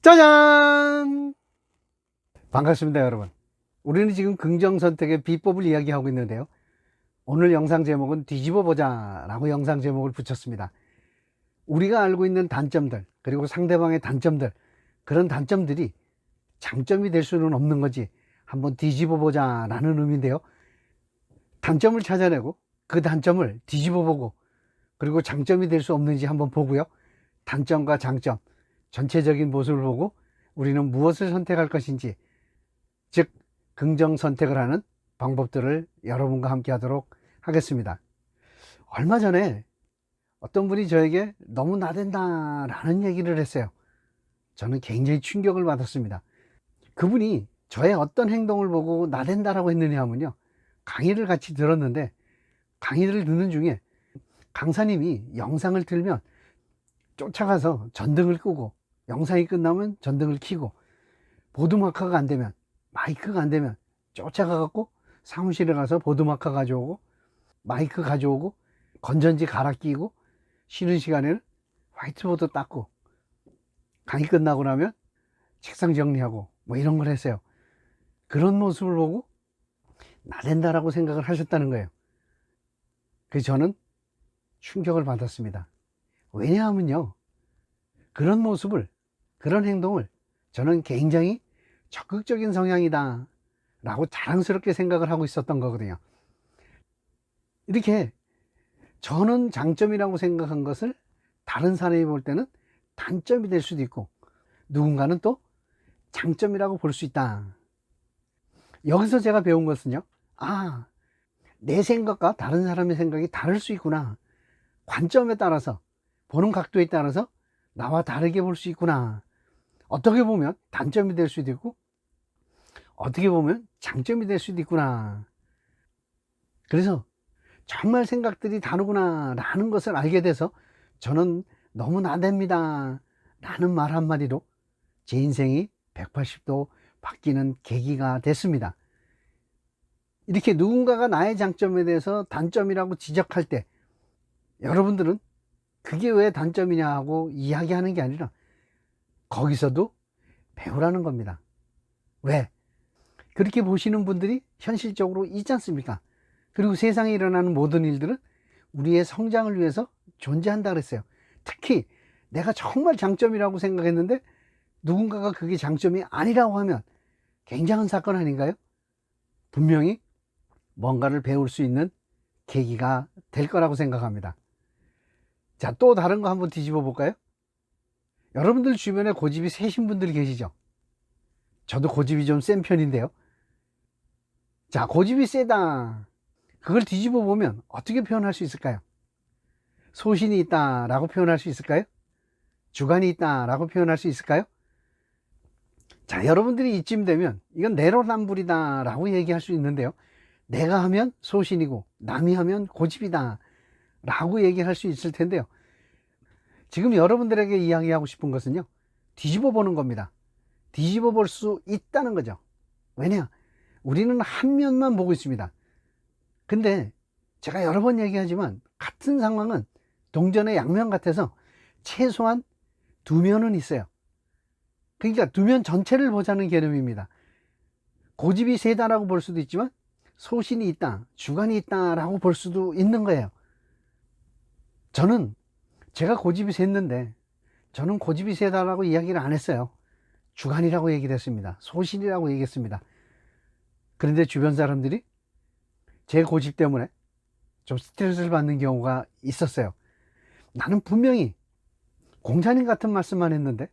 짜잔! 반갑습니다, 여러분. 우리는 지금 긍정선택의 비법을 이야기하고 있는데요. 오늘 영상 제목은 뒤집어 보자 라고 영상 제목을 붙였습니다. 우리가 알고 있는 단점들, 그리고 상대방의 단점들, 그런 단점들이 장점이 될 수는 없는 거지, 한번 뒤집어 보자 라는 의미인데요. 단점을 찾아내고 그 단점을 뒤집어 보고, 그리고 장점이 될 수 없는지 한번 보고요. 단점과 장점, 전체적인 모습을 보고 우리는 무엇을 선택할 것인지, 즉 긍정 선택을 하는 방법들을 여러분과 함께 하도록 하겠습니다. 얼마 전에 어떤 분이 저에게 너무 나댄다 라는 얘기를 했어요. 저는 굉장히 충격을 받았습니다. 그분이 저의 어떤 행동을 보고 나댄다 라고 했느냐 하면요, 강의를 같이 들었는데, 강의를 듣는 중에 강사님이 영상을 틀면 쫓아가서 전등을 끄고, 영상이 끝나면 전등을 켜고, 보드마커가 안 되면, 마이크가 안 되면 쫓아가 갖고 사무실에 가서 보드마커 가져오고, 마이크 가져오고, 건전지 갈아 끼고, 쉬는 시간에는 화이트보드 닦고, 강의 끝나고 나면 책상 정리하고, 뭐 이런 걸 했어요. 그런 모습을 보고 나댄다라고 생각을 하셨다는 거예요. 그래서 저는 충격을 받았습니다. 왜냐하면요, 그런 모습을, 그런 행동을 저는 굉장히 적극적인 성향이다 라고 자랑스럽게 생각을 하고 있었던 거거든요. 이렇게 저는 장점이라고 생각한 것을 다른 사람이 볼 때는 단점이 될 수도 있고, 누군가는 또 장점이라고 볼 수 있다. 여기서 제가 배운 것은요, 내 생각과 다른 사람의 생각이 다를 수 있구나. 관점에 따라서, 보는 각도에 따라서 나와 다르게 볼 수 있구나. 어떻게 보면 단점이 될 수도 있고, 어떻게 보면 장점이 될 수도 있구나. 그래서 정말 생각들이 다르구나 라는 것을 알게 돼서 저는 너무 나댑니다 라는 말 한마디로 제 인생이 180도 바뀌는 계기가 됐습니다. 이렇게 누군가가 나의 장점에 대해서 단점이라고 지적할 때, 여러분들은 그게 왜 단점이냐 하고 이야기하는 게 아니라 거기서도 배우라는 겁니다. 왜? 그렇게 보시는 분들이 현실적으로 있지 않습니까? 그리고 세상에 일어나는 모든 일들은 우리의 성장을 위해서 존재한다 그랬어요. 특히 내가 정말 장점이라고 생각했는데 누군가가 그게 장점이 아니라고 하면 굉장한 사건 아닌가요? 분명히 뭔가를 배울 수 있는 계기가 될 거라고 생각합니다. 자, 또 다른 거 한번 뒤집어 볼까요? 여러분들 주변에 고집이 세신 분들 계시죠? 저도 고집이 좀 센 편인데요. 자, 고집이 세다, 그걸 뒤집어 보면 어떻게 표현할 수 있을까요? 소신이 있다 라고 표현할 수 있을까요? 주관이 있다 라고 표현할 수 있을까요? 자, 여러분들이 이쯤 되면 이건 내로남불이다 라고 얘기할 수 있는데요, 내가 하면 소신이고 남이 하면 고집이다 라고 얘기할 수 있을 텐데요, 지금 여러분들에게 이야기하고 싶은 것은요, 뒤집어 보는 겁니다. 뒤집어 볼 수 있다는 거죠. 왜냐? 우리는 한 면만 보고 있습니다. 근데 제가 여러 번 얘기하지만 같은 상황은 동전의 양면 같아서 최소한 두 면은 있어요. 그러니까 두 면 전체를 보자는 개념입니다. 고집이 세다라고 볼 수도 있지만 소신이 있다, 주관이 있다 라고 볼 수도 있는 거예요. 저는 제가 고집이 셌는데 저는 고집이 세다라고 이야기를 안 했어요. 주관이라고 얘기를 했습니다. 소신이라고 얘기했습니다. 그런데 주변 사람들이 제 고집 때문에 좀 스트레스를 받는 경우가 있었어요. 나는 분명히 공자님 같은 말씀만 했는데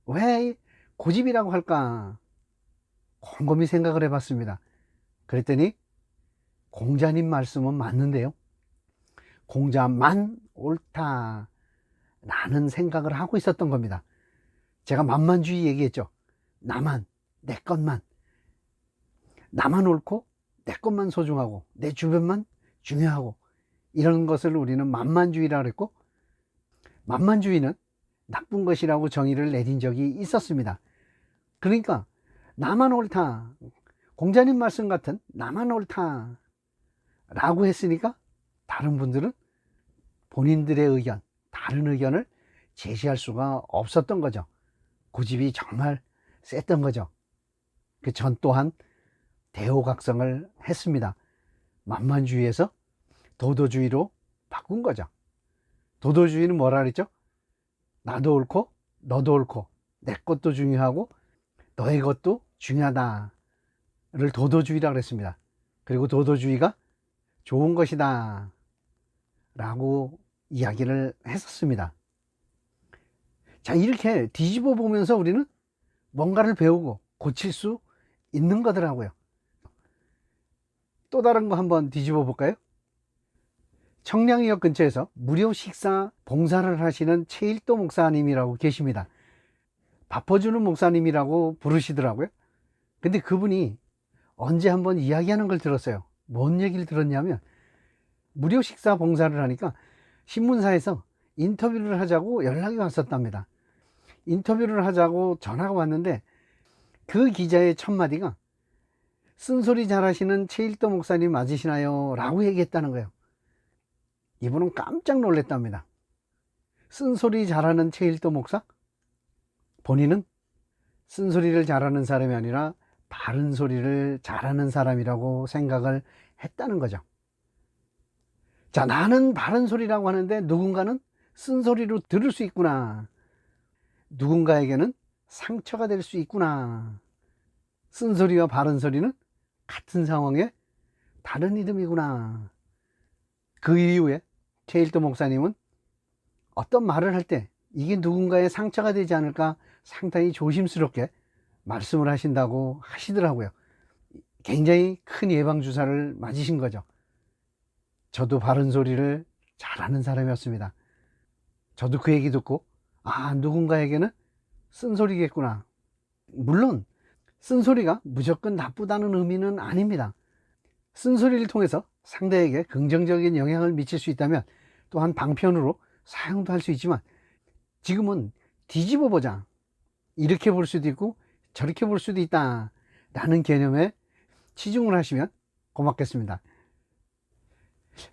왜 고집이라고 할까 곰곰이 생각을 해봤습니다. 그랬더니 공자님 말씀은 맞는데요, 공자만 옳다 라는 생각을 하고 있었던 겁니다. 제가 만만주의 얘기했죠. 나만, 내 것만, 나만 옳고 내 것만 소중하고 내 주변만 중요하고, 이런 것을 우리는 만만주의라고 그랬고, 만만주의는 나쁜 것이라고 정의를 내린 적이 있었습니다. 그러니까 나만 옳다, 공자님 말씀 같은 나만 옳다 라고 했으니까 다른 분들은 본인들의 의견, 다른 의견을 제시할 수가 없었던 거죠. 고집이 정말 셌던 거죠. 그 전 또한 대호각성을 했습니다. 만만주의에서 도도주의로 바꾼 거죠. 도도주의는 뭐라 그랬죠? 나도 옳고 너도 옳고 내 것도 중요하고 너의 것도 중요하다를 도도주의라 그랬습니다. 그리고 도도주의가 좋은 것이다 라고 이야기를 했었습니다. 자, 이렇게 뒤집어 보면서 우리는 뭔가를 배우고 고칠 수 있는 거더라고요. 또 다른 거 한번 뒤집어 볼까요? 청량리역 근처에서 무료 식사 봉사를 하시는 최일도 목사님이라고 계십니다. 밥 퍼주는 목사님이라고 부르시더라고요. 근데 그분이 언제 한번 이야기하는 걸 들었어요. 뭔 얘기를 들었냐면, 무료 식사 봉사를 하니까 신문사에서 인터뷰를 하자고 연락이 왔었답니다. 인터뷰를 하자고 전화가 왔는데 그 기자의 첫 마디가 쓴소리 잘하시는 최일도 목사님 맞으시나요? 라고 얘기했다는 거예요. 이분은 깜짝 놀랐답니다. 쓴소리 잘하는 최일도 목사? 본인은 쓴소리를 잘하는 사람이 아니라 바른 소리를 잘하는 사람이라고 생각을 했다는 거죠. 자, 나는 바른 소리라고 하는데 누군가는 쓴소리로 들을 수 있구나. 누군가에게는 상처가 될 수 있구나. 쓴소리와 바른 소리는 같은 상황에 다른 이름이구나. 그 이후에 최일도 목사님은 어떤 말을 할 때 이게 누군가의 상처가 되지 않을까 상당히 조심스럽게 말씀을 하신다고 하시더라고요. 굉장히 큰 예방주사를 맞으신 거죠. 저도 바른 소리를 잘하는 사람이었습니다. 저도 그 얘기 듣고 누군가에게는 쓴소리겠구나. 물론 쓴소리가 무조건 나쁘다는 의미는 아닙니다. 쓴소리를 통해서 상대에게 긍정적인 영향을 미칠 수 있다면 또한 방편으로 사용도 할 수 있지만, 지금은 뒤집어 보자, 이렇게 볼 수도 있고 저렇게 볼 수도 있다 라는 개념에 치중을 하시면 고맙겠습니다.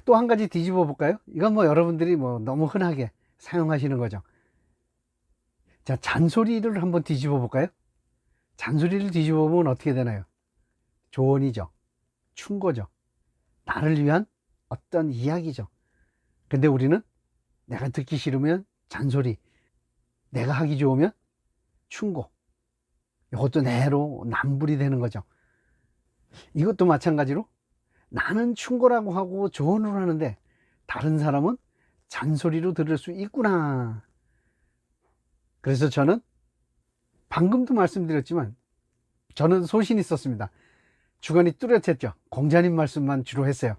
또 한 가지 뒤집어 볼까요? 이건 여러분들이 너무 흔하게 사용하시는 거죠. 자, 잔소리를 한번 뒤집어 볼까요? 잔소리를 뒤집어 보면 어떻게 되나요? 조언이죠. 충고죠. 나를 위한 어떤 이야기죠. 근데 우리는 내가 듣기 싫으면 잔소리, 내가 하기 좋으면 충고. 이것도 내로 남불이 되는 거죠. 이것도 마찬가지로 나는 충고라고 하고 조언을 하는데 다른 사람은 잔소리로 들을 수 있구나. 그래서 저는 방금도 말씀드렸지만 저는 소신이 있었습니다. 주관이 뚜렷했죠. 공자님 말씀만 주로 했어요.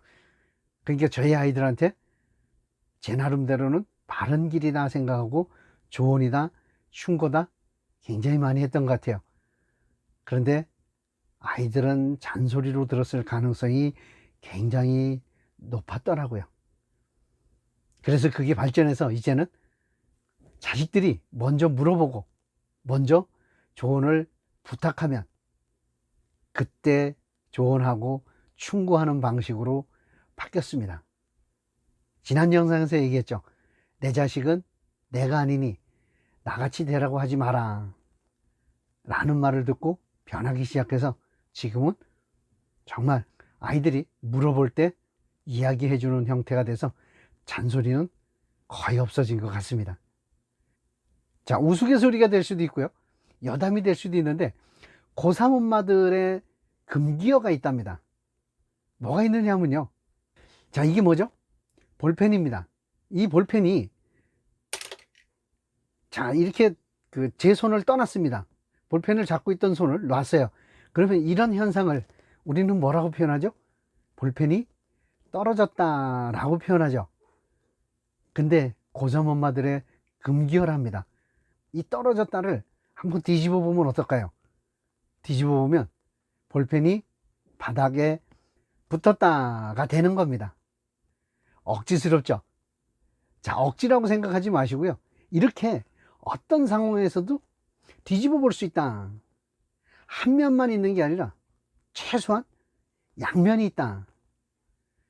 그러니까 저희 아이들한테 제 나름대로는 바른 길이다 생각하고 조언이다, 충고다 굉장히 많이 했던 것 같아요. 그런데 아이들은 잔소리로 들었을 가능성이 굉장히 높았더라고요. 그래서 그게 발전해서 이제는 자식들이 먼저 물어보고 먼저 조언을 부탁하면 그때 조언하고 충고하는 방식으로 바뀌었습니다. 지난 영상에서 얘기했죠. 내 자식은 내가 아니니 나같이 되라고 하지 마라 라는 말을 듣고 변하기 시작해서 지금은 정말 아이들이 물어볼 때 이야기해 주는 형태가 돼서 잔소리는 거의 없어진 것 같습니다. 자, 우스갯소리가 될 수도 있고요, 여담이 될 수도 있는데 고3 엄마들의 금기어가 있답니다. 뭐가 있느냐면요, 자, 이게 뭐죠? 볼펜입니다. 이 볼펜이 자, 이렇게 제 손을 떠났습니다. 볼펜을 잡고 있던 손을 놨어요. 그러면 이런 현상을 우리는 뭐라고 표현하죠? 볼펜이 떨어졌다 라고 표현하죠. 근데 고3 엄마들의 금기어랍니다. 이 떨어졌다를 한번 뒤집어 보면 어떨까요? 뒤집어 보면 볼펜이 바닥에 붙었다가 되는 겁니다. 억지스럽죠? 자, 억지라고 생각하지 마시고요, 이렇게 어떤 상황에서도 뒤집어 볼 수 있다. 한 면만 있는 게 아니라 최소한 양면이 있다.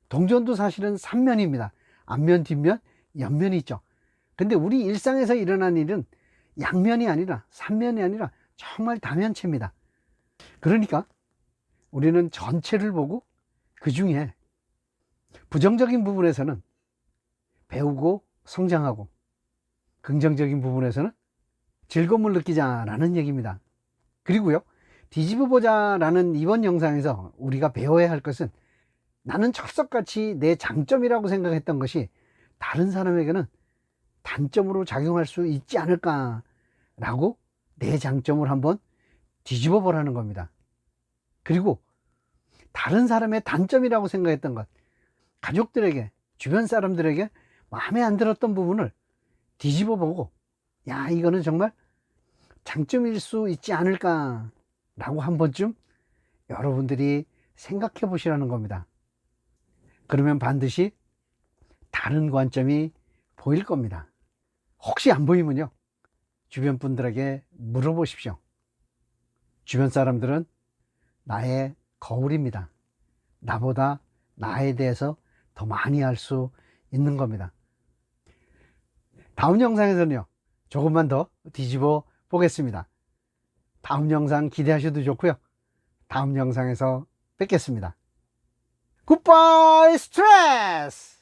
동전도 사실은 3면입니다. 앞면, 뒷면, 옆면이 있죠. 근데 우리 일상에서 일어난 일은 양면이 아니라 삼면이 아니라 정말 다면체입니다. 그러니까 우리는 전체를 보고 그 중에 부정적인 부분에서는 배우고 성장하고 긍정적인 부분에서는 즐거움을 느끼자라는 얘기입니다. 그리고요, 뒤집어 보자라는 이번 영상에서 우리가 배워야 할 것은, 나는 철석같이 내 장점이라고 생각했던 것이 다른 사람에게는 단점으로 작용할 수 있지 않을까 라고 내 장점을 한번 뒤집어 보라는 겁니다. 그리고 다른 사람의 단점이라고 생각했던 것, 가족들에게, 주변 사람들에게 마음에 안 들었던 부분을 뒤집어 보고, 야, 이거는 정말 장점일 수 있지 않을까 라고 한 번쯤 여러분들이 생각해 보시라는 겁니다. 그러면 반드시 다른 관점이 보일 겁니다. 혹시 안 보이면요, 주변 분들에게 물어보십시오. 주변 사람들은 나의 거울입니다. 나보다 나에 대해서 더 많이 알 수 있는 겁니다. 다음 영상에서는요, 조금만 더 뒤집어 보겠습니다. 다음 영상 기대하셔도 좋고요. 다음 영상에서 뵙겠습니다. 굿바이 스트레스!